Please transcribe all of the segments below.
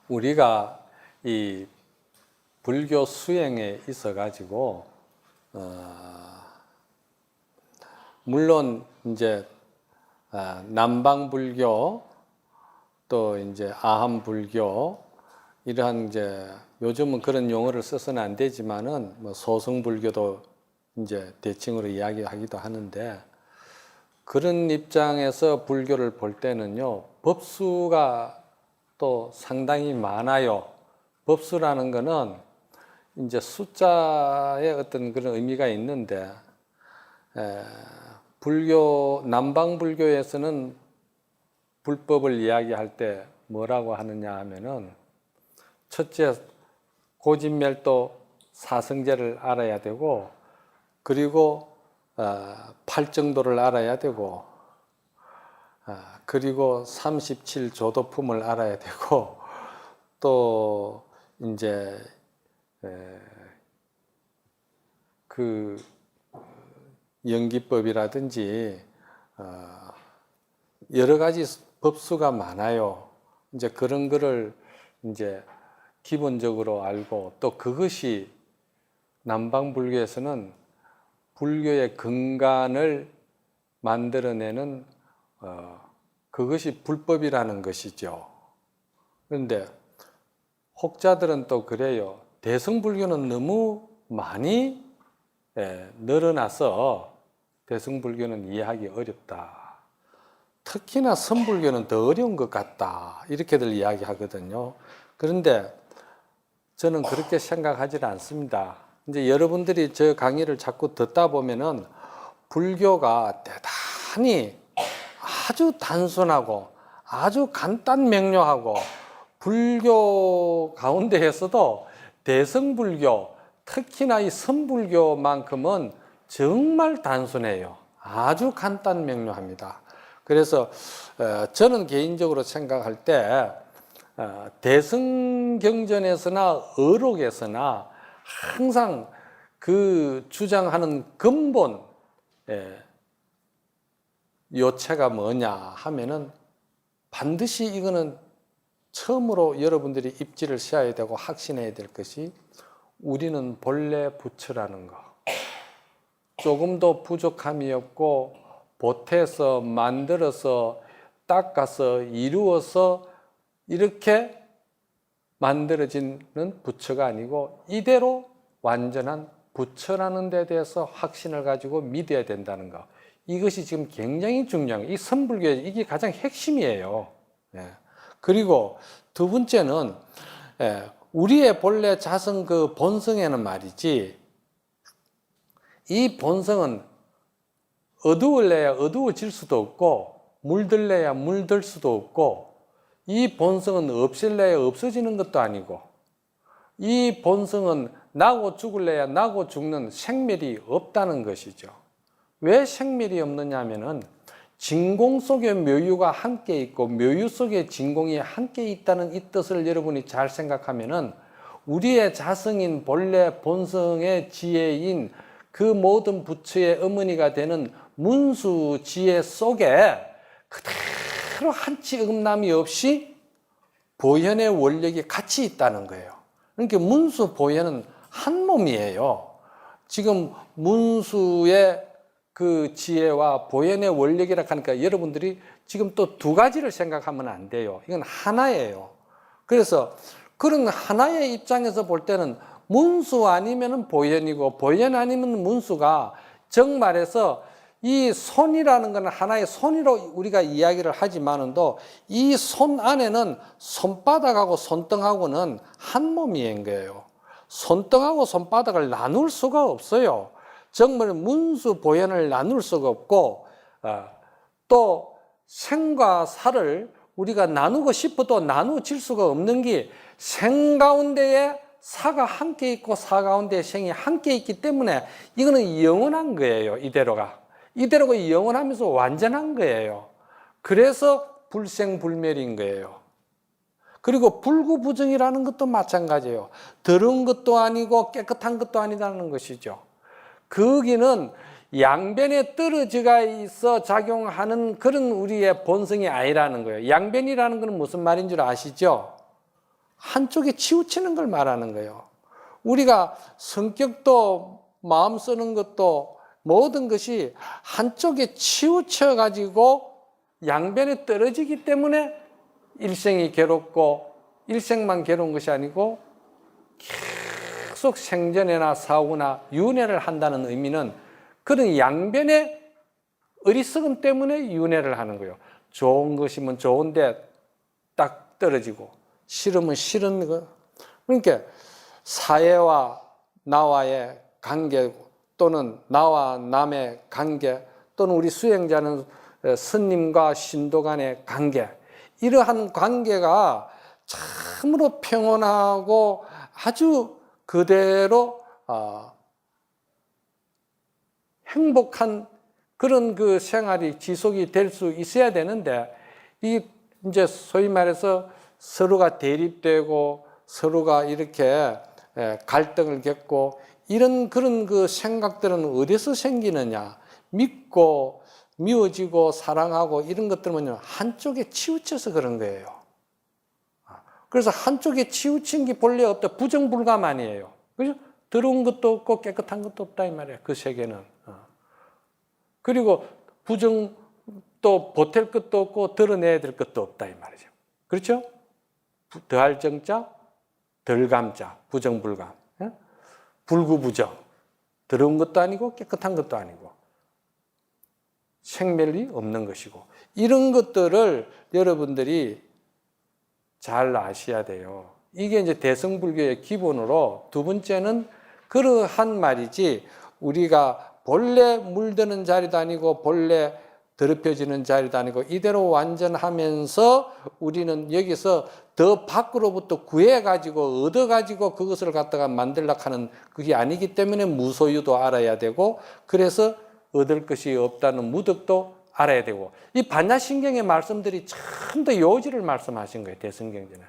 우리가 이 불교 수행에 있어 가지고 물론 이제 남방불교 또 이제 아함불교 이러한 이제 요즘은 그런 용어를 써서는 안 되지만은 뭐 소승불교도 이제 대칭으로 이야기하기도 하는데, 그런 입장에서 불교를 볼 때는요, 법수가 또 상당히 많아요. 법수라는 거는 이제 숫자의 어떤 그런 의미가 있는데, 남방불교에서는 불법을 이야기할 때 뭐라고 하느냐 하면은, 첫째 고진멸도 사성제를 알아야 되고, 그리고 팔정도를 알아야 되고, 그리고 37조도품을 알아야 되고, 또 이제 그 연기법이라든지 여러 가지 법수가 많아요. 이제 그런 거를 이제 기본적으로 알고, 또 그것이 남방불교에서는 불교의 근간을 만들어내는 그것이 불법이라는 것이죠. 그런데 혹자들은 또 그래요. 대승불교는 너무 많이 늘어나서 대승불교는 이해하기 어렵다. 특히나 선불교는 더 어려운 것 같다. 이렇게들 이야기하거든요. 그런데 저는 그렇게 생각하지 않습니다. 이제 여러분들이 저 강의를 자꾸 듣다 보면은 불교가 대단히 아주 단순하고 아주 간단 명료하고, 불교 가운데에서도 대승불교, 특히나 이 선불교만큼은 정말 단순해요. 아주 간단 명료합니다. 그래서 저는 개인적으로 생각할 때 대승경전에서나 어록에서나 항상 그 주장하는 근본 요체가 뭐냐 하면은, 반드시 이거는 처음으로 여러분들이 입지를 씌워야 되고 확신해야 될 것이, 우리는 본래 부처라는 거. 조금도 부족함이 없고 보태서 만들어서 닦아서 이루어서 이렇게 만들어지는 부처가 아니고, 이대로 완전한 부처라는 데 대해서 확신을 가지고 믿어야 된다는 거. 이것이 지금 굉장히 중요한 거예요. 이 선불교의 이게 가장 핵심이에요. 그리고 두 번째는 우리의 본래 자성 그 본성에는 말이지, 이 본성은 어두울래야 어두워질 수도 없고 물들래야 물들 수도 없고, 이 본성은 없앨래야 없어지는 것도 아니고, 이 본성은 나고 죽을래야 나고 죽는 생멸이 없다는 것이죠. 왜 생멸이 없느냐 하면은, 진공 속에 묘유가 함께 있고 묘유 속에 진공이 함께 있다는 이 뜻을 여러분이 잘 생각하면은, 우리의 자성인 본래 본성의 지혜인 그 모든 부처의 어머니가 되는 문수 지혜 속에 그대로 한치 어긋남이 없이 보현의 원력이 같이 있다는 거예요. 그러니까 문수 보현은 한 몸이에요. 지금 문수의 그 지혜와 보현의 원력이라 하니까 여러분들이 지금 또 두 가지를 생각하면 안 돼요. 이건 하나예요. 그래서 그런 하나의 입장에서 볼 때는 문수 아니면 보현이고 보현 아니면 문수가, 정말해서 이 손이라는 건 하나의 손으로 우리가 이야기를 하지만은도, 이 손 안에는 손바닥하고 손등하고는 한 몸인 거예요. 손등하고 손바닥을 나눌 수가 없어요. 정말 문수 보현을 나눌 수가 없고, 또 생과 사를 우리가 나누고 싶어도 나누어질 수가 없는 게, 생 가운데에 사가 함께 있고 사 가운데에 생이 함께 있기 때문에 이거는 영원한 거예요. 이대로가 영원하면서 완전한 거예요. 그래서 불생불멸인 거예요. 그리고 불구부정이라는 것도 마찬가지예요. 더러운 것도 아니고 깨끗한 것도 아니라는 것이죠. 거기는 양변에 떨어져가 있어 작용하는 그런 우리의 본성이 아니라는 거예요. 양변이라는 것은 무슨 말인 줄 아시죠? 한쪽에 치우치는 걸 말하는 거예요. 우리가 성격도 마음 쓰는 것도 모든 것이 한쪽에 치우쳐 가지고 양변에 떨어지기 때문에 일생이 괴롭고 일생만 괴로운 것이 아니고 계속 생전에나 사후나 윤회를 한다는 의미는 그런 양변의 어리석음 때문에 윤회를 하는 거예요. 좋은 것이면 좋은데 딱 떨어지고 싫으면 싫은 거. 그러니까 사회와 나와의 관계 또는 나와 남의 관계 또는 우리 수행자는 스님과 신도 간의 관계, 이러한 관계가 참으로 평온하고 아주 그대로 행복한 그런 그 생활이 지속이 될 수 있어야 되는데, 이 이제 소위 말해서 서로가 대립되고 서로가 이렇게 갈등을 겪고 이런 그런 그 생각들은 어디서 생기느냐? 믿고 미워지고 사랑하고 이런 것들은요, 한쪽에 치우쳐서 그런 거예요. 그래서 한쪽에 치우친 게 본래 없다. 부정불감 아니에요. 그죠? 더러운 것도 없고 깨끗한 것도 없다 이 말이에요. 그 세계는. 그리고 부정 또 보탤 것도 없고 드러내야 될 것도 없다 이 말이죠. 그렇죠? 더할 정자, 덜 감자, 부정불감. 불구부정. 더러운 것도 아니고 깨끗한 것도 아니고 생멸이 없는 것이고, 이런 것들을 여러분들이 잘 아셔야 돼요. 이게 이제 대승불교의 기본으로, 두 번째는 그러한 말이지 우리가 본래 물드는 자리도 아니고 본래 더럽혀지는 자리도 아니고 이대로 완전하면서 우리는 여기서 더 밖으로부터 구해가지고 얻어가지고 그것을 갖다가 만들려고 하는 그게 아니기 때문에 무소유도 알아야 되고, 그래서 얻을 것이 없다는 무덕도 알아야 되고, 이 반야신경의 말씀들이 참 더 요지를 말씀하신 거예요. 대승경전은.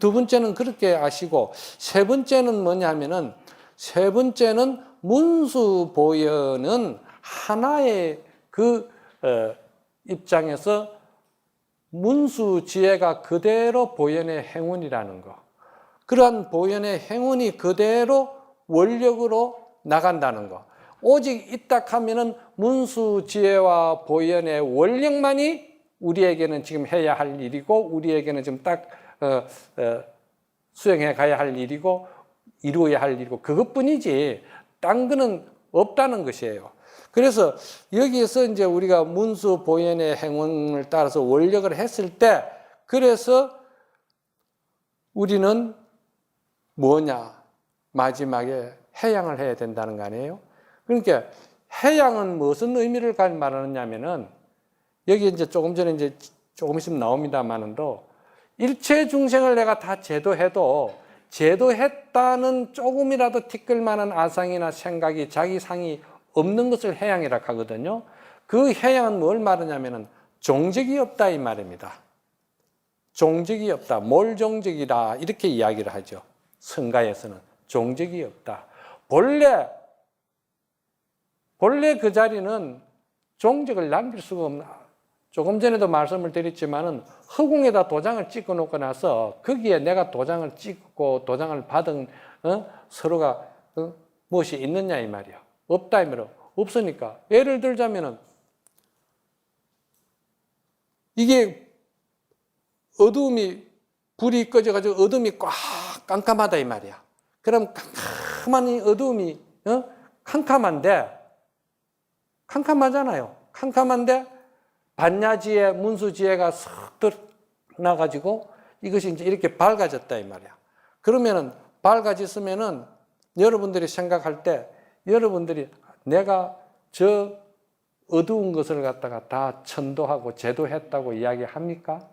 두 번째는 그렇게 아시고, 세 번째는 뭐냐면은, 세 번째는 문수보현은 하나의 그 입장에서 문수지혜가 그대로 보현의 행운이라는 거, 그러한 보현의 행운이 그대로 원력으로 나간다는 거. 오직 이딱 하면은 문수지혜와 보현의 원력만이 우리에게는 지금 해야 할 일이고, 우리에게는 지금 딱 수행해 가야 할 일이고 이루어야 할 일이고, 그것뿐이지 딴 거는 없다는 것이에요. 그래서 여기에서 이제 우리가 문수 보현의 행운을 따라서 원력을 했을 때, 그래서 우리는 뭐냐? 마지막에 해양을 해야 된다는 거 아니에요? 그러니까 해양은 무슨 의미를 말하느냐면은, 여기 이제 조금 전에 이제 조금 있으면 나옵니다만은도, 일체 중생을 내가 다 제도해도 제도했다는 조금이라도 티끌만한 아상이나 생각이 자기 상이 없는 것을 해양이라 하거든요. 그 해양은 뭘 말하냐면은 종적이 없다 이 말입니다. 종적이 없다. 몰종적이다 이렇게 이야기를 하죠. 성가에서는 종적이 없다. 본래 그 자리는 종적을 남길 수가 없나. 조금 전에도 말씀을 드렸지만은 허공에다 도장을 찍어 놓고 나서 거기에 내가 도장을 찍고 도장을 받은 서로가 무엇이 있느냐 이 말이야. 없다 이 말이야. 없으니까. 예를 들자면은 이게 어두움이 불이 꺼져가지고 어둠이 꽉 깜깜하다 이 말이야. 그럼 깜깜한 어두움이 캄캄하잖아요. 캄캄한데 반야지혜, 문수지혜가 싹 드러나가지고 이것이 이제 이렇게 밝아졌다 이 말이야. 그러면은 밝아졌으면은 여러분들이 생각할 때 여러분들이 내가 저 어두운 것을 갖다가 다 천도하고 제도했다고 이야기합니까?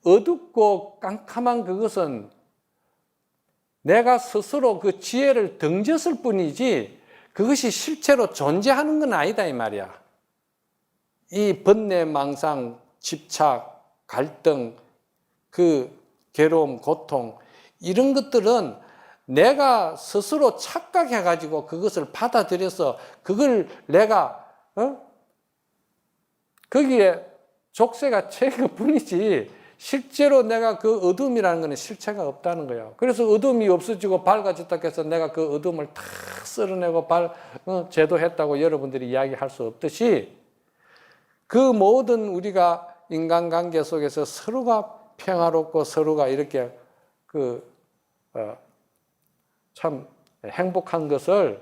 어둡고 깜깜한 그것은 내가 스스로 그 지혜를 등졌을 뿐이지 그것이 실제로 존재하는 건 아니다 이 말이야. 이 번뇌, 망상, 집착, 갈등, 그 괴로움, 고통 이런 것들은 내가 스스로 착각해가지고 그것을 받아들여서 그걸 내가 거기에 족쇄가 채일 뿐이지 실제로 내가 그 어둠이라는 것은 실체가 없다는 거예요. 그래서 어둠이 없어지고 밝아졌다 해서 내가 그 어둠을 다 쓸어내고 제도했다고 여러분들이 이야기할 수 없듯이 그 모든 우리가 인간관계 속에서 서로가 평화롭고 서로가 이렇게 참 행복한 것을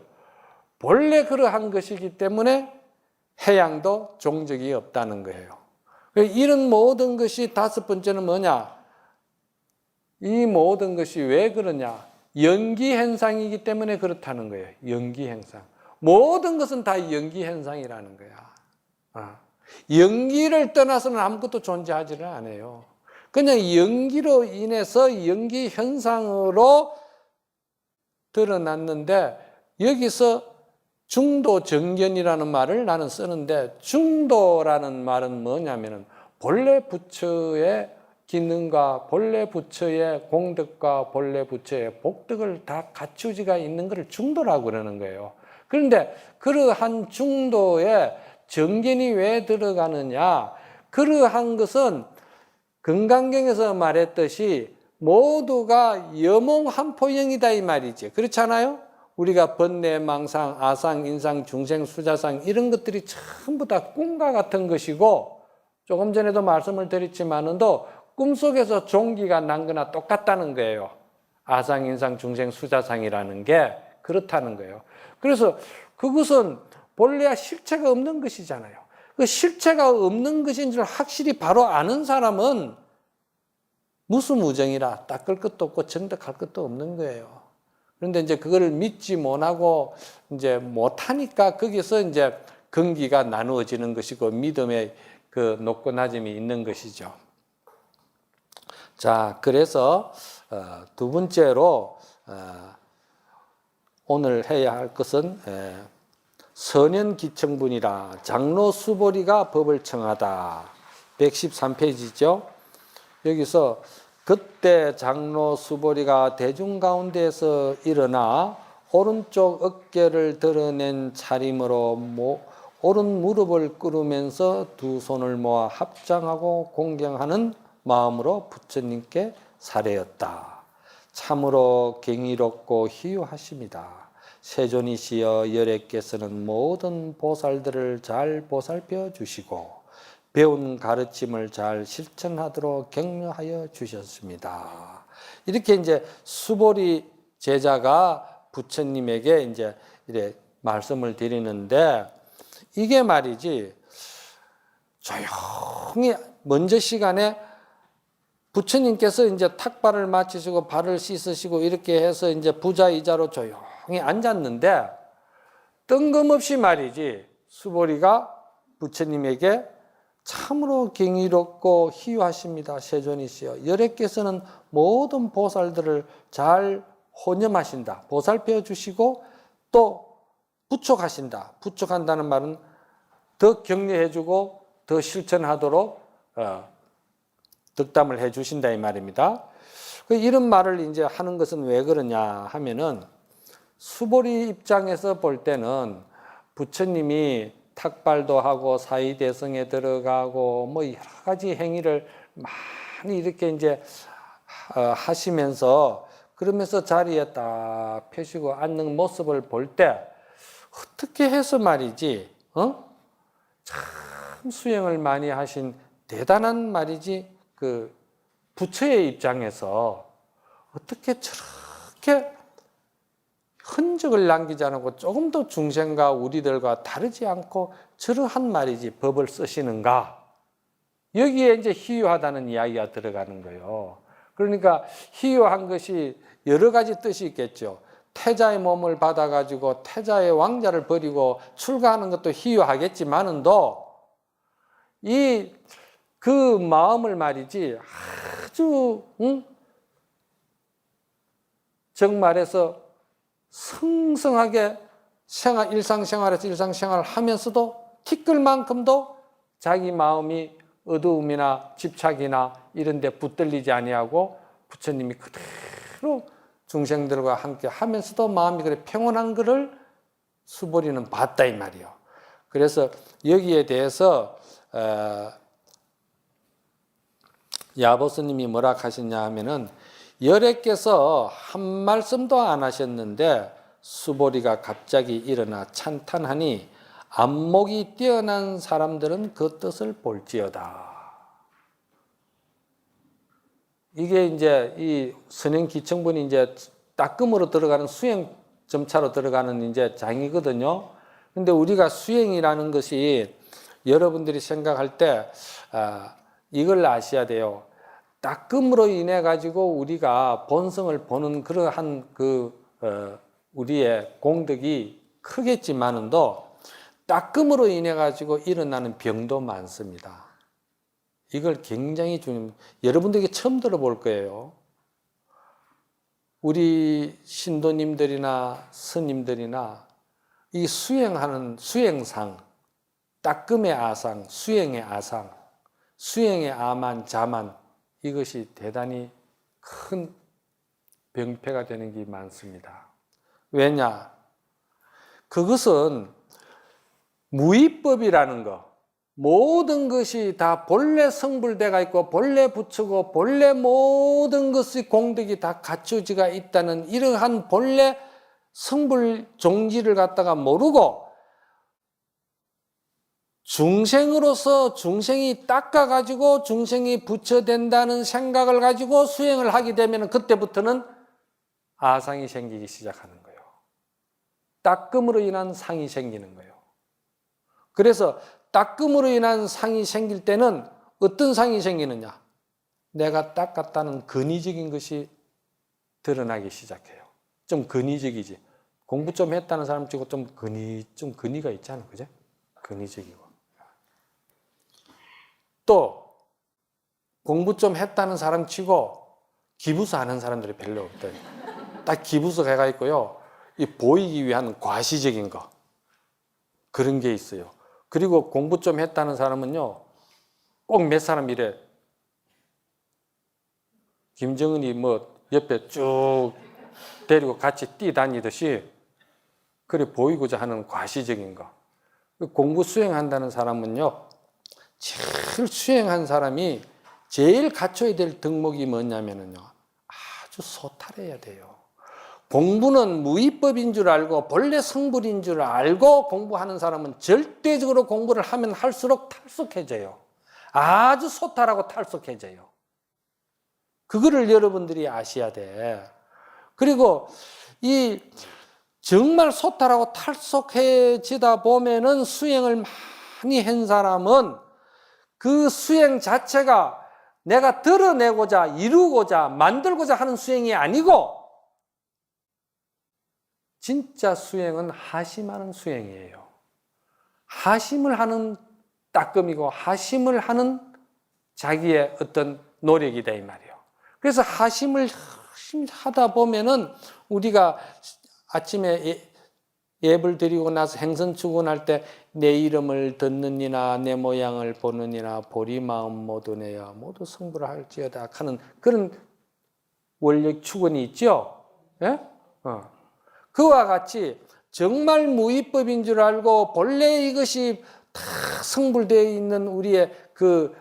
본래 그러한 것이기 때문에 해양도 종적이 없다는 거예요. 이런 모든 것이 다섯 번째는 뭐냐? 이 모든 것이 왜 그러냐? 연기 현상이기 때문에 그렇다는 거예요. 연기 현상. 모든 것은 다 연기 현상이라는 거야. 연기를 떠나서는 아무것도 존재하지를 않아요. 그냥 연기로 인해서 연기 현상으로 드러났는데 여기서 중도 정견이라는 말을 나는 쓰는데 중도라는 말은 뭐냐면은 본래 부처의 기능과 본래 부처의 공덕과 본래 부처의 복덕을 다 갖추지가 있는 것을 중도라고 그러는 거예요. 그런데 그러한 중도에 정견이 왜 들어가느냐? 그러한 것은 금강경에서 말했듯이 모두가 여몽한포영이다 이 말이지. 그렇잖아요? 우리가 번뇌, 망상, 아상, 인상, 중생, 수자상 이런 것들이 전부 다 꿈과 같은 것이고 조금 전에도 말씀을 드렸지만은도 꿈속에서 종기가 난 거나 똑같다는 거예요. 아상, 인상, 중생, 수자상이라는 게 그렇다는 거예요. 그래서 그것은 본래 실체가 없는 것이잖아요. 그 실체가 없는 것인 줄 확실히 바로 아는 사람은 무수무정이라 닦을 것도 없고 정득할 것도 없는 거예요. 그런데 이제 그거를 믿지 못하고 이제 못하니까 거기서 이제 근기가 나누어지는 것이고 믿음의 그 높고 낮음이 있는 것이죠. 자, 그래서 두 번째로 오늘 해야 할 것은 선현기청분이라 장로 수보리가 법을 청하다. 113페이지죠. 여기서 그때 장로 수보리가 대중 가운데에서 일어나 오른쪽 어깨를 드러낸 차림으로 오른 무릎을 꿇으면서 두 손을 모아 합장하고 공경하는 마음으로 부처님께 사례였다. 참으로 경이롭고 희유하십니다. 세존이시여 열애께서는 모든 보살들을 잘 보살펴 주시고 배운 가르침을 잘 실천하도록 격려하여 주셨습니다. 이렇게 이제 수보리 제자가 부처님에게 이제 이렇게 말씀을 드리는데 이게 말이지 조용히 먼저 시간에 부처님께서 이제 탁발을 마치시고 발을 씻으시고 이렇게 해서 이제 부자의자로 조용히 앉았는데 뜬금없이 말이지 수보리가 부처님에게 참으로 경이롭고 희유하십니다. 세존이시여 열애께서는 모든 보살들을 잘 혼념하신다. 보살펴 주시고 또 부촉하신다. 부촉한다는 말은 더 격려해 주고 더 실천하도록 덕담을 해 주신다 이 말입니다. 이런 말을 이제 하는 것은 왜 그러냐 하면은 수보리 입장에서 볼 때는 부처님이 탁발도 하고 사의대성에 들어가고 뭐 여러 가지 행위를 많이 이렇게 이제 하시면서 그러면서 자리에 딱 펴시고 앉는 모습을 볼 때 어떻게 해서 말이지, 참 수행을 많이 하신 대단한 말이지 그 부처의 입장에서 어떻게 저렇게 흔적을 남기지 않고 조금 더 중생과 우리들과 다르지 않고 저러한 말이지 법을 쓰시는가? 여기에 이제 희유하다는 이야기가 들어가는 거예요. 그러니까 희유한 것이 여러 가지 뜻이 있겠죠. 태자의 몸을 받아가지고 태자의 왕자를 버리고 출가하는 것도 희유하겠지만은도 그 마음을 말이지 아주 정말해서 성성하게 일상생활에서 일상생활을 하면서도 티끌만큼도 자기 마음이 어두움이나 집착이나 이런 데 붙들리지 아니하고 부처님이 그대로 중생들과 함께 하면서도 마음이 그래 평온한 것을 수보리는 봤다 이 말이에요. 그래서 여기에 대해서 야보스님이 뭐라 하셨냐 하면은 열애께서 한 말씀도 안 하셨는데 수보리가 갑자기 일어나 찬탄하니 안목이 뛰어난 사람들은 그 뜻을 볼지어다. 이게 이제 이 선행기청분이 이제 따끔으로 들어가는 수행 점차로 들어가는 이제 장이거든요. 근데 우리가 수행이라는 것이 여러분들이 생각할 때 이걸 아셔야 돼요. 따끔으로 인해 가지고 우리가 본성을 보는 그러한 우리의 공덕이 크겠지만은도 따끔으로 인해 가지고 일어나는 병도 많습니다. 이걸 굉장히 여러분들에게 처음 들어볼 거예요. 우리 신도님들이나 스님들이나 이 수행하는 수행상, 따끔의 아상, 수행의 아상, 수행의 아만, 자만, 이것이 대단히 큰 병폐가 되는 게 많습니다. 왜냐? 그것은 무위법이라는 거, 모든 것이 다 본래 성불대가 있고 본래 부처고 본래 모든 것의 공덕이 다 갖춰지가 있다는 이러한 본래 성불 종지를 갖다가 모르고 중생으로서 중생이 닦아가지고 중생이 부처된다는 생각을 가지고 수행을 하게 되면 그때부터는 아상이 생기기 시작하는 거예요. 닦음으로 인한 상이 생기는 거예요. 그래서 닦음으로 인한 상이 생길 때는 어떤 상이 생기느냐? 내가 닦았다는 근위적인 것이 드러나기 시작해요. 좀 근위적이지. 공부 좀 했다는 사람 치고 좀 근위가 있잖아. 그죠? 근위적이고. 또 공부 좀 했다는 사람 치고 기부수 하는 사람들이 별로 없대요. 딱 기부수가 해가 있고요. 이 보이기 위한 과시적인 거. 그런 게 있어요. 그리고 공부 좀 했다는 사람은요, 꼭 몇 사람 이래. 김정은이 뭐 옆에 쭉 데리고 같이 뛰다니듯이 그래 보이고자 하는 과시적인 거. 공부 수행한다는 사람은요, 제일 수행한 사람이 제일 갖춰야 될 덕목이 뭐냐면요, 아주 소탈해야 돼요. 공부는 무위법인 줄 알고 본래 성불인 줄 알고 공부하는 사람은 절대적으로 공부를 하면 할수록 탈속해져요. 아주 소탈하고 탈속해져요. 그거를 여러분들이 아셔야 돼. 그리고 이 정말 소탈하고 탈속해지다 보면은 수행을 많이 한 사람은 그 수행 자체가 내가 드러내고자 이루고자 만들고자 하는 수행이 아니고 진짜 수행은 하심하는 수행이에요. 하심을 하는 따끔이고 하심을 하는 자기의 어떤 노력이다 이 말이에요. 그래서 하심을 하다 보면은 우리가 아침에 예불 드리고 나서 행선 축원할 때 내 이름을 듣느니나 내 모양을 보느니나 보리 마음 모두 내야 모두 성불할지어다 하는 그런 원력 축원이 있죠. 예? 그와 같이 정말 무위법인 줄 알고 본래 이것이 다 성불되어 있는 우리의 그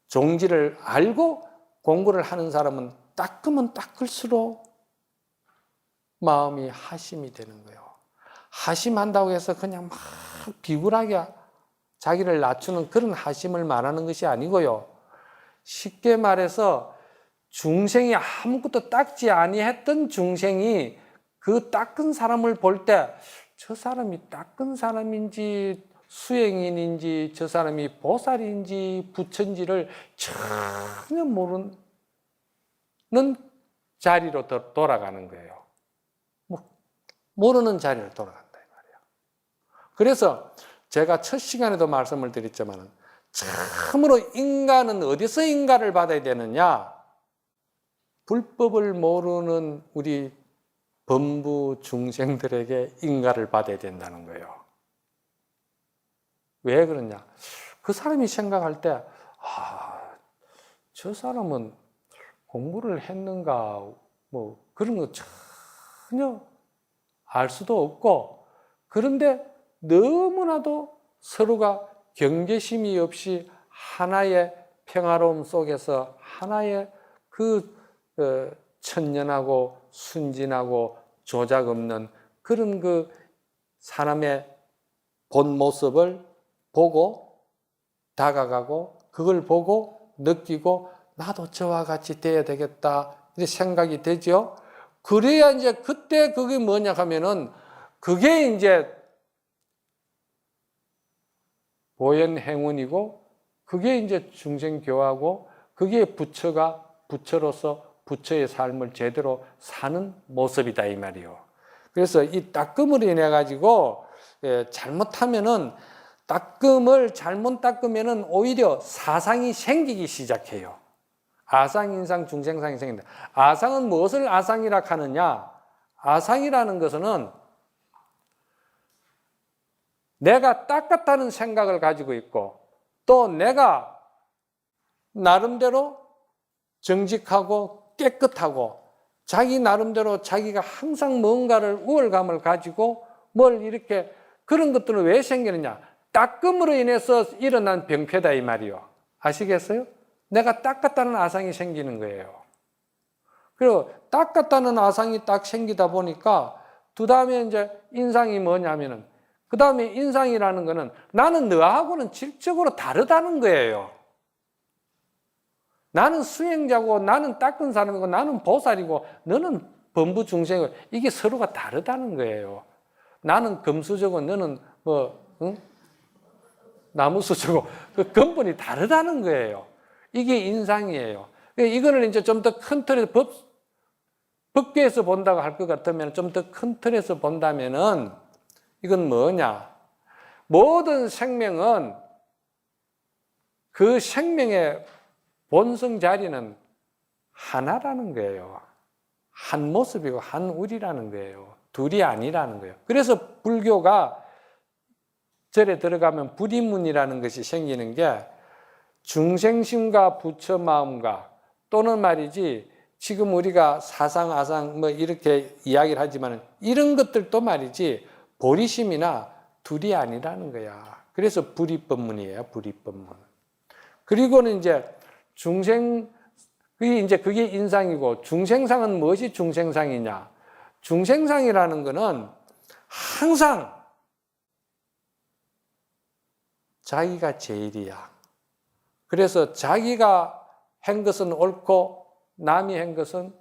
종지를 알고 공부를 하는 사람은 닦으면 닦을수록 마음이 하심이 되는 거예요. 하심한다고 해서 그냥 막 비굴하게 자기를 낮추는 그런 하심을 말하는 것이 아니고요. 쉽게 말해서 중생이 아무것도 닦지 아니했던 중생이 그 닦은 사람을 볼 때 저 사람이 닦은 사람인지 수행인인지 저 사람이 보살인지 부처인지를 전혀 모르는 자리로 돌아가는 거예요. 모르는 자리로 돌아간다 이 말이에요. 그래서 제가 첫 시간에도 말씀을 드렸지만 참으로 인간은 어디서 인가를 받아야 되느냐? 불법을 모르는 우리 범부 중생들에게 인가를 받아야 된다는 거예요. 왜 그러냐? 그 사람이 생각할 때, 저 사람은 공부를 했는가, 뭐, 그런 거 전혀 알 수도 없고, 그런데 너무나도 서로가 경계심이 없이 하나의 평화로움 속에서 하나의 그 천연하고 순진하고 조작 없는 그런 그 사람의 본 모습을 보고 다가가고 그걸 보고 느끼고 나도 저와 같이 돼야 되겠다 이렇게 생각이 되죠. 그래야 이제 그때 그게 뭐냐 하면은 그게 이제 보현행운이고 그게 이제 중생교화고 그게 부처로서 부처의 삶을 제대로 사는 모습이다 이 말이요. 그래서 이 따끔으로 인해 가지고 잘못하면은 따끔을 잘못 닦으면은 오히려 사상이 생기기 시작해요. 아상, 인상, 중생상이 생긴다. 아상은 무엇을 아상이라 하느냐? 아상이라는 것은 내가 닦았다는 생각을 가지고 있고 또 내가 나름대로 정직하고 깨끗하고 자기 나름대로 자기가 항상 뭔가를 우월감을 가지고 뭘 이렇게 그런 것들은 왜 생기느냐? 닦음으로 인해서 일어난 병폐다 이 말이요. 아시겠어요? 내가 닦았다는 아상이 생기는 거예요. 그리고 닦았다는 아상이 딱 생기다 보니까 그 다음에 이제 인상이 뭐냐면은 그 다음에 인상이라는 거는 나는 너하고는 질적으로 다르다는 거예요. 나는 수행자고 나는 닦은 사람이고 나는 보살이고 너는 범부 중생이고 이게 서로가 다르다는 거예요. 나는 금수저고 너는 나무수저고 그 근본이 다르다는 거예요. 이게 인상이에요. 이거를 이제 좀 더 큰 틀에서 법계에서 본다고 할 것 같으면 좀 더 큰 틀에서 본다면은 이건 뭐냐? 모든 생명은 그 생명의 본성 자리는 하나라는 거예요. 한 모습이고 한 우리라는 거예요. 둘이 아니라는 거예요. 그래서 불교가 절에 들어가면 불이문이라는 것이 생기는 게 중생심과 부처 마음과 또는 말이지 지금 우리가 사상, 아상 뭐 이렇게 이야기를 하지만 이런 것들도 말이지 보리심이나 둘이 아니라는 거야. 그래서 불이법문이에요. 불이법문. 그리고는 이제 그게 인상이고 중생상은 무엇이 중생상이냐? 중생상이라는 거는 항상 자기가 제일이야. 그래서 자기가 한 것은 옳고 남이 한 것은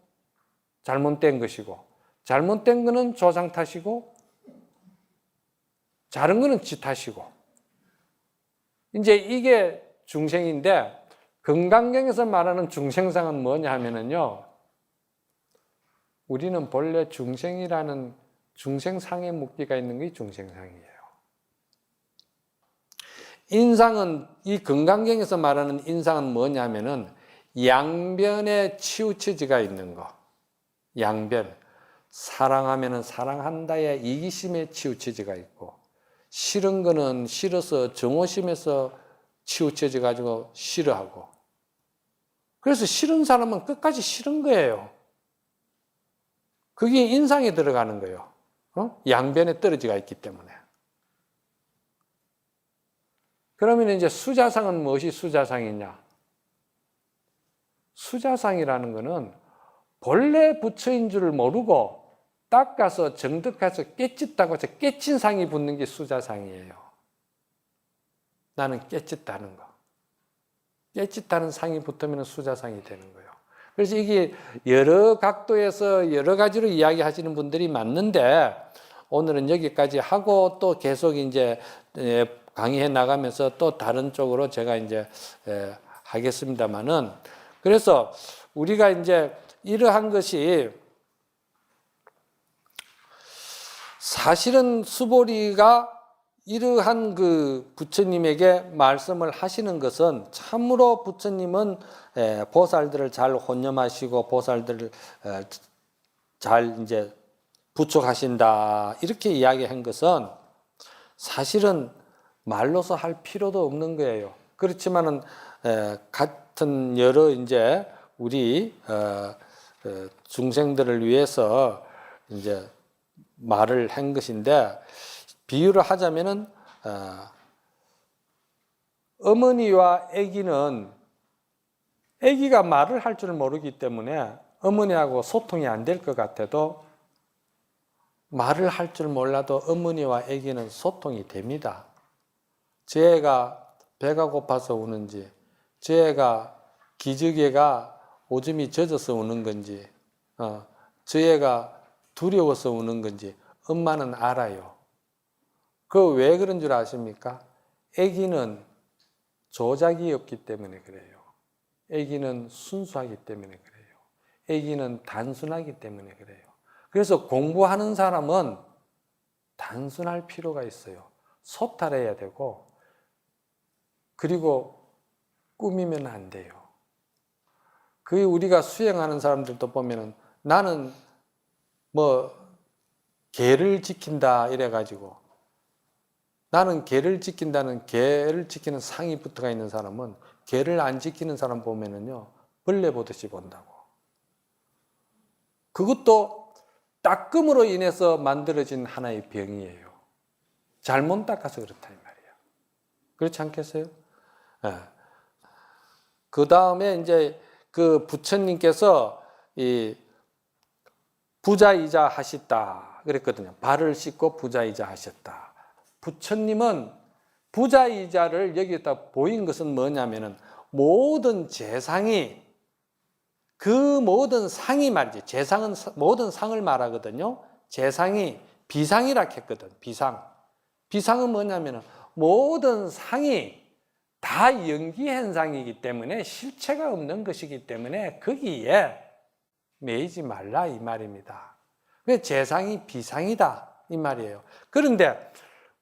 잘못된 것이고 잘못된 것은 조상 탓이고 다른 것은 지 탓이고 이제 이게 중생인데 금강경에서 말하는 중생상은 뭐냐 하면은요 우리는 본래 중생이라는 중생상의 묵기가 있는 게 중생상이에요. 인상은 이 금강경에서 말하는 인상은 뭐냐면은 양변의 치우쳐지가 있는 거. 양변. 사랑하면은 사랑한다의 이기심의 치우쳐지가 있고 싫은 거는 싫어서 정오심에서 치우쳐져 가지고 싫어하고 그래서 싫은 사람은 끝까지 싫은 거예요. 그게 인상에 들어가는 거예요. 양변에 떨어지가 있기 때문에. 그러면 이제 수자상은 무엇이 수자상이냐? 수자상이라는 것은 본래 부처인 줄 모르고 닦아서 정득해서 깨찢다고 해서 깨친 상이 붙는 게 수자상이에요. 나는 깨찢다는 거. 깨짓다는 상이 붙으면 수자상이 되는 거예요. 그래서 이게 여러 각도에서 여러 가지로 이야기하시는 분들이 많는데 오늘은 여기까지 하고 또 계속 이제 강의해 나가면서 또 다른 쪽으로 제가 이제 하겠습니다만은 그래서 우리가 이제 이러한 것이 사실은 수보리가 이러한 그 부처님에게 말씀을 하시는 것은 참으로 부처님은 보살들을 잘 혼념하시고 보살들을 잘 이제 부축하신다 이렇게 이야기한 것은 사실은 말로서 할 필요도 없는 거예요. 그렇지만은 같은 여러 이제 우리 중생들을 위해서 이제 말을 한 것인데. 비유를 하자면은 어머니와 아기는 아기가 말을 할 줄 모르기 때문에 어머니하고 소통이 안 될 것 같아도 말을 할 줄 몰라도 어머니와 아기는 소통이 됩니다. 저 애가 배가 고파서 우는지, 저 애가 기저귀가 오줌이 젖어서 우는 건지, 저 애가 두려워서 우는 건지 엄마는 알아요. 그 왜 그런 줄 아십니까? 아기는 조작이 없기 때문에 그래요. 아기는 순수하기 때문에 그래요. 아기는 단순하기 때문에 그래요. 그래서 공부하는 사람은 단순할 필요가 있어요. 소탈해야 되고, 그리고 꾸미면 안 돼요. 그 우리가 수행하는 사람들도 보면은 나는 계를 지킨다 이래가지고, 나는 계를 지킨다는 계를 지키는 상이 붙어가 있는 사람은 계를 안 지키는 사람 보면은요, 벌레 보듯이 본다고. 그것도 닦음으로 인해서 만들어진 하나의 병이에요. 잘못 닦아서 그렇다 이 말이에요. 그렇지 않겠어요? 네. 그 다음에 이제 그 부처님께서 이 부자이자 하셨다 그랬거든요. 발을 씻고 부자이자 하셨다. 부처님은 부자이자를 여기다 보인 것은 뭐냐면은 모든 재상이, 그 모든 상이 말이지, 재상은 모든 상을 말하거든요. 재상이 비상이라 했거든. 비상은 뭐냐면은 모든 상이 다 연기현상이기 때문에 실체가 없는 것이기 때문에 거기에 매이지 말라 이 말입니다. 그래서 재상이 비상이다 이 말이에요. 그런데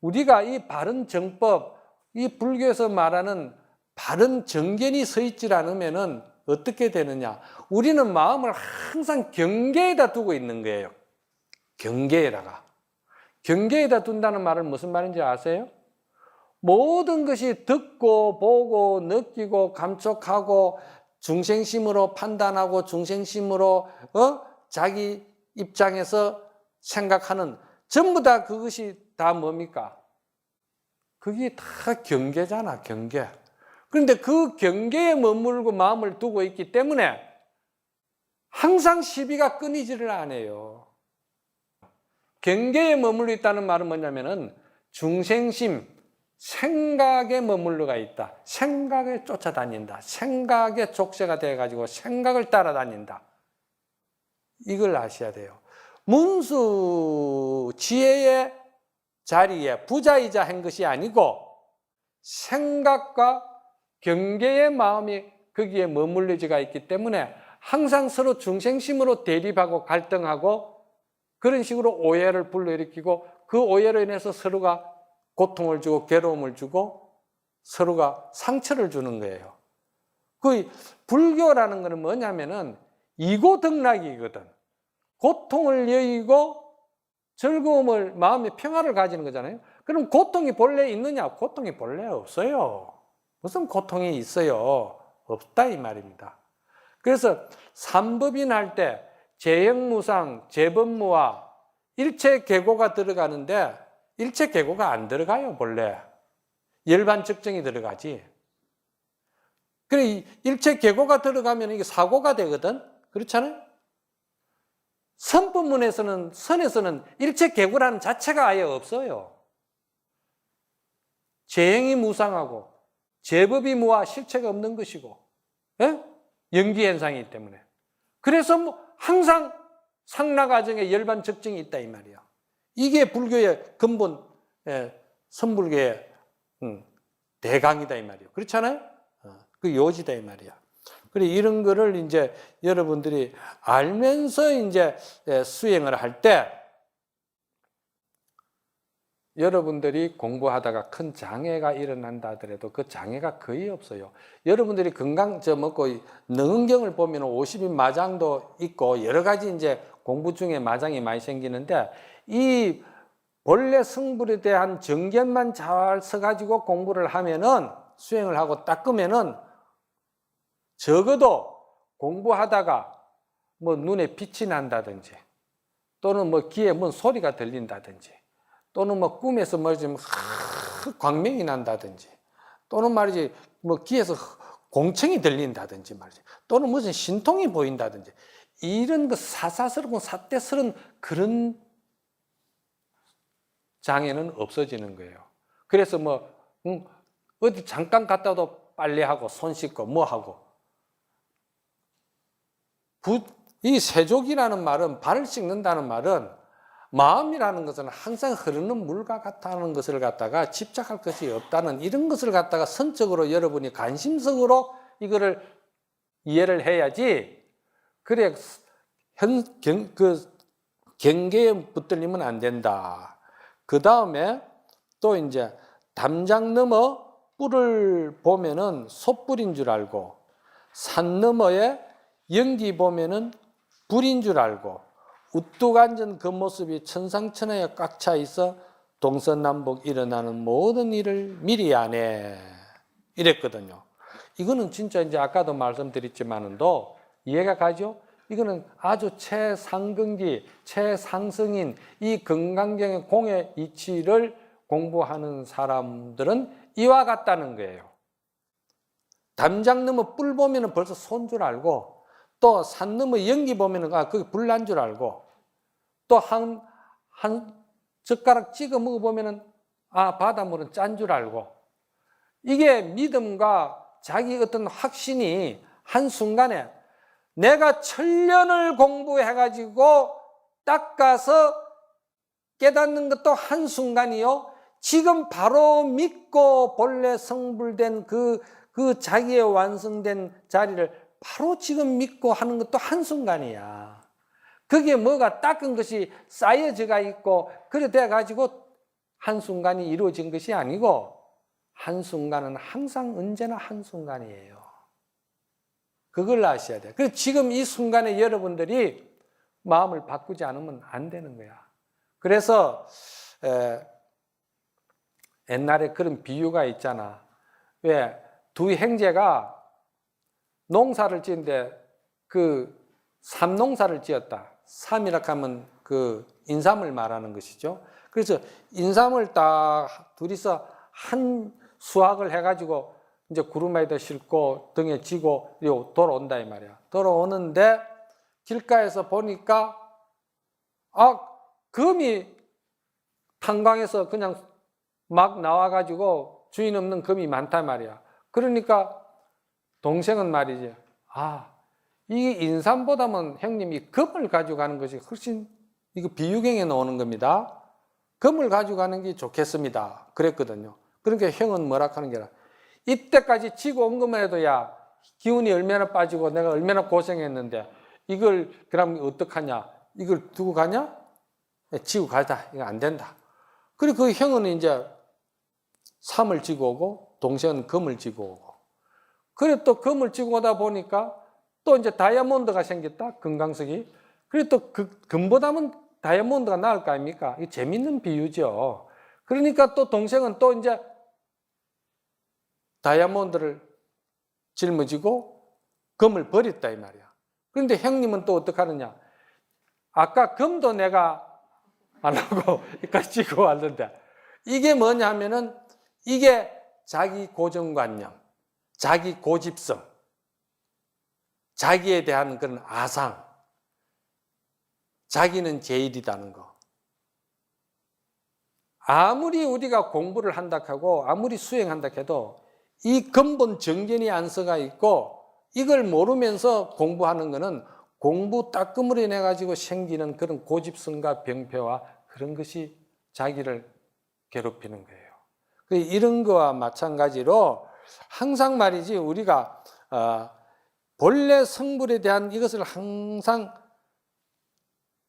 우리가 이 바른 정법, 이 불교에서 말하는 바른 정견이 서 있질 않으면은 어떻게 되느냐? 우리는 마음을 항상 경계에다 두고 있는 거예요. 경계에다가. 경계에다 둔다는 말은 무슨 말인지 아세요? 모든 것이 듣고 보고 느끼고 감촉하고 중생심으로 판단하고 중생심으로 자기 입장에서 생각하는, 전부 다 그것이 다 뭡니까? 그게 다 경계잖아, 경계. 그런데 그 경계에 머물고 마음을 두고 있기 때문에 항상 시비가 끊이지를 않아요. 경계에 머물러 있다는 말은 뭐냐면은 중생심, 생각에 머물러가 있다. 생각에 쫓아다닌다. 생각에 족쇄가 돼가지고 생각을 따라다닌다. 이걸 아셔야 돼요. 문수 지혜의 자리에 부자이자 한 것이 아니고 생각과 경계의 마음이 거기에 머물러지가 있기 때문에 항상 서로 중생심으로 대립하고 갈등하고 그런 식으로 오해를 불러일으키고 그 오해로 인해서 서로가 고통을 주고 괴로움을 주고 서로가 상처를 주는 거예요. 그 불교라는 것은 뭐냐면은 이고덕락이거든. 고통을 여의고 즐거움을, 마음의 평화를 가지는 거잖아요. 그럼 고통이 본래 있느냐? 고통이 본래 없어요. 무슨 고통이 있어요? 없다 이 말입니다. 그래서 삼법인 할 때 재형무상, 재법무와 일체계고가 들어가는데 일체계고가 안 들어가요 본래. 열반적정이 들어가지. 그래 일체계고가 들어가면 이게 사고가 되거든. 그렇잖아요. 선법문에서는, 선에서는 일체계고라는 자체가 아예 없어요. 재형이 무상하고 재법이 무아, 실체가 없는 것이고, 예? 연기현상이기 때문에. 그래서 항상 상라과정에 열반적정이 있다 이 말이야. 이게 불교의 근본, 선불교의 대강이다 이 말이에요. 그렇잖아요? 그 요지다 이 말이야. 그래 이런 거를 이제 여러분들이 알면서 이제 수행을 할 때 여러분들이 공부하다가 큰 장애가 일어난다 하더라도 그 장애가 거의 없어요. 여러분들이 먹고 능은경을 보면 50인 마장도 있고 여러 가지 이제 공부 중에 마장이 많이 생기는데 이 본래 성불에 대한 정견만 잘 써가지고 공부를 하면은 수행을 하고 닦으면은 적어도 공부하다가 눈에 빛이 난다든지 또는 귀에 뭔 소리가 들린다든지 또는 꿈에서 좀 광명이 난다든지 또는 말이지 귀에서 공청이 들린다든지 말이죠. 또는 무슨 신통이 보인다든지 이런 그 사사스럽고 사대스러운 그런 장애는 없어지는 거예요. 그래서 뭐 어디 잠깐 갔다도 빨래하고 손 씻고 뭐 하고 이 세족이라는 말은 발을 씻는다는 말은 마음이라는 것은 항상 흐르는 물과 같다는 것을 갖다가 집착할 것이 없다는 이런 것을 갖다가 선적으로 여러분이 관심성으로 이거를 이해를 해야지 그래 경계에 붙들리면 안 된다. 그 다음에 또 이제 담장 너머 뿔을 보면은 솥불인 줄 알고 산 너머에 연기 보면은 불인 줄 알고 우뚝 앉은 그 모습이 천상천하에 꽉 차 있어 동서남북 일어나는 모든 일을 미리 아네 이랬거든요. 이거는 진짜 이제 아까도 말씀드렸지만은도 이해가 가죠? 이거는 아주 최상근기, 최상승인 이 금강경의 공의 이치를 공부하는 사람들은 이와 같다는 거예요. 담장 너머 뿔 보면은 벌써 손 줄 알고 또 산 너머 연기 보면은 그게 불 난 줄 알고 또 한 젓가락 찍어 먹어보면은 바닷물은 짠 줄 알고 이게 믿음과 자기 어떤 확신이 한순간에 내가 천년을 공부해가지고 닦아서 깨닫는 것도 한순간이요. 지금 바로 믿고 본래 성불된 그 자기의 완성된 자리를 바로 지금 믿고 하는 것도 한순간이야. 그게 뭐가 닦은 것이 쌓여져가 있고 그래 돼가지고 한순간이 이루어진 것이 아니고 한순간은 항상 언제나 한순간이에요. 그걸 아셔야 돼요. 그래서 지금 이 순간에 여러분들이 마음을 바꾸지 않으면 안 되는 거야. 그래서 옛날에 그런 비유가 있잖아. 왜 두 형제가 농사를 지은데 그 삼농사를 지었다. 삼이라 하면 그 인삼을 말하는 것이죠. 그래서 인삼을 딱 둘이서 한 수확을 해가지고 이제 구루마에다 싣고 등에 지고 돌아온다 이 말이야. 돌아오는데 길가에서 보니까 금이 탄광에서 그냥 막 나와가지고 주인 없는 금이 많단 말이야. 그러니까 동생은 말이지. 이 인삼보다는 형님이 금을 가져가는 것이 훨씬 이거 비유경에 나오는 겁니다. 금을 가져가는 게 좋겠습니다. 그랬거든요. 그러니까 형은 뭐라 하는 게 아니라 이때까지 지고 온 것만 해도 야 기운이 얼마나 빠지고 내가 얼마나 고생했는데 이걸 그럼 어떡하냐? 이걸 두고 가냐? 지고 가자. 이거 안 된다. 그리고 그 형은 이제 삼을 지고 오고 동생은 금을 지고 오고 그래 또 금을 지고 오다 보니까 또 이제 다이아몬드가 생겼다. 금강석이. 그래 또 그 금보다는 다이아몬드가 나을 거 아닙니까? 이게 재밌는 비유죠. 그러니까 또 동생은 또 이제 다이아몬드를 짊어지고 금을 버렸다 이 말이야. 그런데 형님은 또 어떡하느냐? 아까 금도 내가 안 하고 여기까지 지고 왔는데 이게 뭐냐 하면은 이게 자기 고정관념, 자기 고집성, 자기에 대한 그런 아상, 자기는 제일이라는 거. 아무리 우리가 공부를 한다 하고 아무리 수행한다 해도 이 근본 정견이 안 서가 있고 이걸 모르면서 공부하는 것은 공부 따끔으로 인해 가지고 생기는 그런 고집성과 병폐와 그런 것이 자기를 괴롭히는 거예요. 이런 거와 마찬가지로 항상 말이지 우리가 본래 성불에 대한 이것을 항상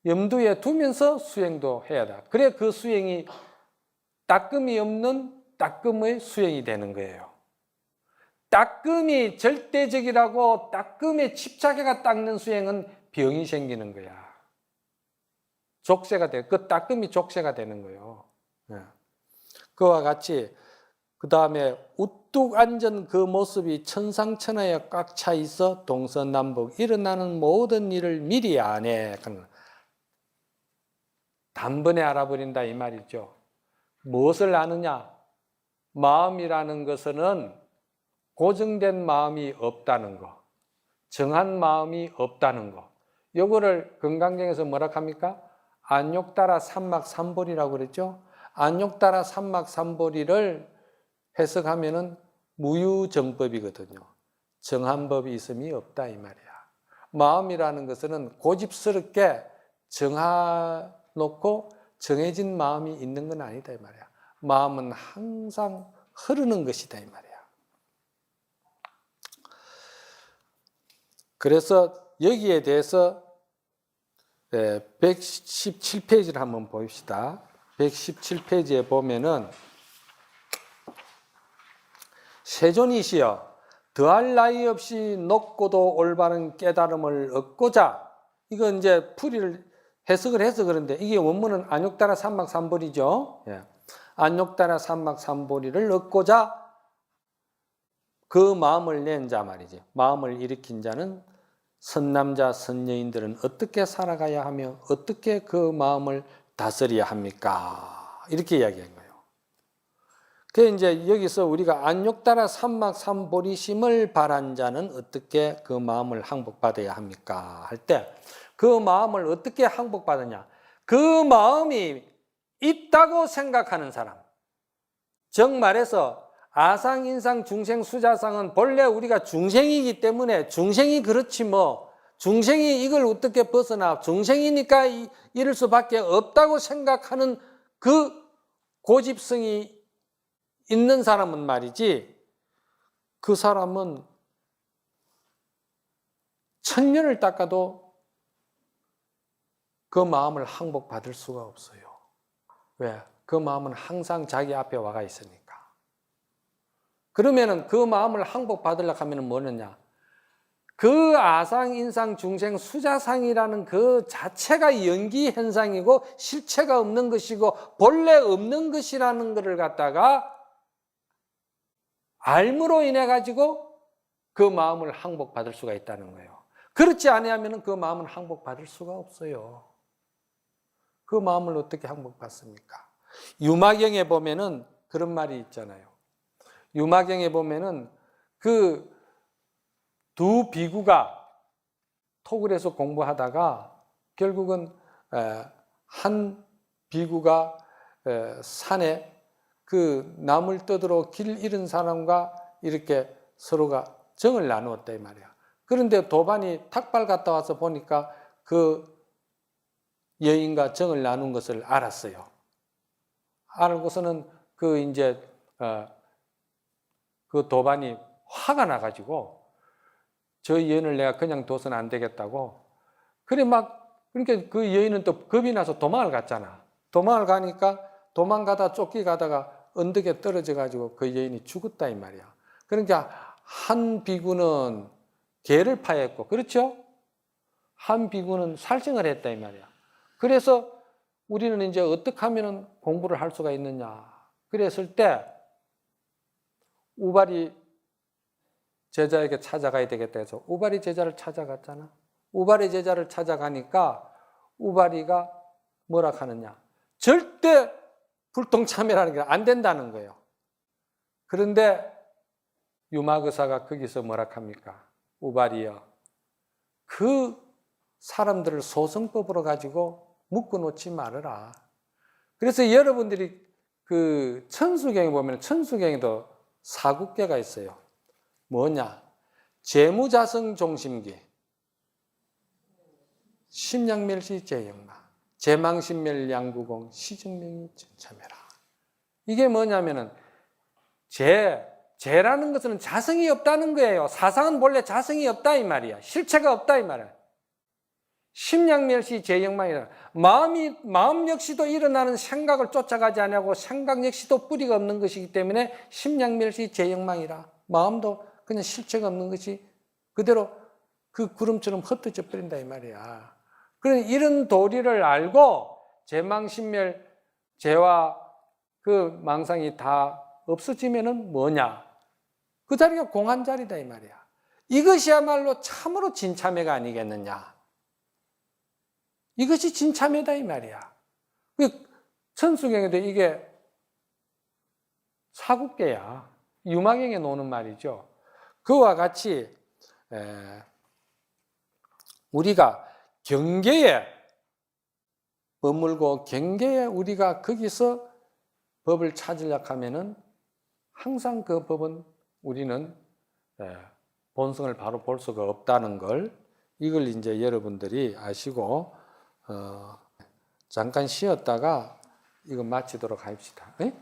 염두에 두면서 수행도 해야 돼. 그래 그 수행이 따끔이 없는 따끔의 수행이 되는 거예요. 따끔이 절대적이라고 따끔에 집착해가 닦는 수행은 병이 생기는 거야. 족쇄가 돼. 그 따끔이 족쇄가 되는 거예요. 그와 같이 그 다음에 우뚝 앉은 그 모습이 천상천하에 꽉 차 있어 동서남북 일어나는 모든 일을 미리 아네. 단번에 알아버린다 이 말이죠. 무엇을 아느냐? 마음이라는 것은 고정된 마음이 없다는 거, 정한 마음이 없다는 거, 요거를 건강경에서 뭐라 합니까? 안욕따라 삼막삼보리라고 그랬죠? 안욕따라 삼막삼보리를 해석하면은 무유정법이거든요. 정한 법이 있음이 없다 이 말이야. 마음이라는 것은 고집스럽게 정해놓고 정해진 마음이 있는 건 아니다 이 말이야. 마음은 항상 흐르는 것이다 이 말이야. 그래서 여기에 대해서 117페이지를 한번 봅시다. 117페이지에 보면은 세존이시여 더할 나위 없이 높고도 올바른 깨달음을 얻고자, 이거 이제 풀이를 해석을 해서 그런데 이게 원문은 안욕따라 삼막삼보리죠. 예. 안욕따라 삼막삼보리를 얻고자 그 마음을 낸 자 말이지. 마음을 일으킨 자는 선남자 선여인들은 어떻게 살아가야 하며 어떻게 그 마음을 다스려야 합니까? 이렇게 이야기한 거예요. 그 이제 여기서 우리가 안욕따라 삼막삼보리심을 바란 자는 어떻게 그 마음을 항복받아야 합니까? 할 때 그 마음을 어떻게 항복받느냐? 그 마음이 있다고 생각하는 사람. 즉 말해서 아상, 인상, 중생, 수자상은 본래 우리가 중생이기 때문에 중생이 그렇지 뭐 중생이 이걸 어떻게 벗어나 중생이니까 이럴 수밖에 없다고 생각하는 그 고집성이 있는 사람은 말이지, 그 사람은 천년을 닦아도 그 마음을 항복받을 수가 없어요. 왜? 그 마음은 항상 자기 앞에 와가 있으니까. 그러면은 그 마음을 항복받으려고 하면 뭐느냐? 그 아상, 인상, 중생, 수자상이라는 그 자체가 연기 현상이고 실체가 없는 것이고 본래 없는 것이라는 것을 갖다가 알므로 인해 가지고 그 마음을 항복받을 수가 있다는 거예요. 그렇지 아니하면 그 마음은 항복받을 수가 없어요. 그 마음을 어떻게 항복받습니까? 유마경에 보면은 그런 말이 있잖아요. 유마경에 보면은 그 두 비구가 토굴에서 공부하다가 결국은 한 비구가 산에 그 나물 떠들어 길 잃은 사람과 이렇게 서로가 정을 나누었다 이 말이야. 그런데 도반이 탁발 갔다 와서 보니까 그 여인과 정을 나눈 것을 알았어요. 알고서는 그 이제 그 도반이 화가 나가지고 저 여인을 내가 그냥 둬서는 안 되겠다고. 그래 그러니까 그 여인은 또 겁이 나서 도망을 갔잖아. 도망을 가니까 도망가다 쫓기가다가 언덕에 떨어져 가지고 그 여인이 죽었다 이 말이야. 그러니까 한 비구는 개를 파했고, 그렇죠? 한 비구는 살생을 했다 이 말이야. 그래서 우리는 이제 어떻게 하면 공부를 할 수가 있느냐. 그랬을 때 우발이 제자에게 찾아가야 되겠다 해서 우발이 제자를 찾아갔잖아. 우발이 제자를 찾아가니까 우발이가 뭐라 하느냐. 절대 불통참여라는 게 안 된다는 거예요. 그런데 유마거사가 거기서 뭐라 합니까? 우발이여, 그 사람들을 소승법으로 가지고 묶어놓지 말아라. 그래서 여러분들이 그 천수경에 보면 천수경에도 사국계가 있어요. 뭐냐? 재무자성 종심기, 심양멸시 재영마, 재망신멸 양구공, 시증명이 참여라. 이게 뭐냐면은 재라는 것은 자성이 없다는 거예요. 사상은 본래 자성이 없다 이 말이야. 실체가 없다 이 말이야. 심양멸시 재영망이라. 마음 역시도 일어나는 생각을 쫓아가지 않고 생각 역시도 뿌리가 없는 것이기 때문에 심양멸시 재영망이라. 마음도 그냥 실체가 없는 것이 그대로 그 구름처럼 흩어져 버린다 이 말이야. 그런 이런 도리를 알고 재망신멸, 재와 그 망상이 다 없어지면은 뭐냐? 그 자리가 공한 자리다 이 말이야. 이것이야말로 참으로 진참회가 아니겠느냐? 이것이 진참회다 이 말이야. 천수경에도 이게 사국계야. 유마경에 나오는 말이죠. 그와 같이 우리가 경계에 머물고 경계에 우리가 거기서 법을 찾으려고 하면은 항상 그 법은 우리는 본성을 바로 볼 수가 없다는 걸, 이걸 이제 여러분들이 아시고 잠깐 쉬었다가 이거 마치도록 합시다. 네?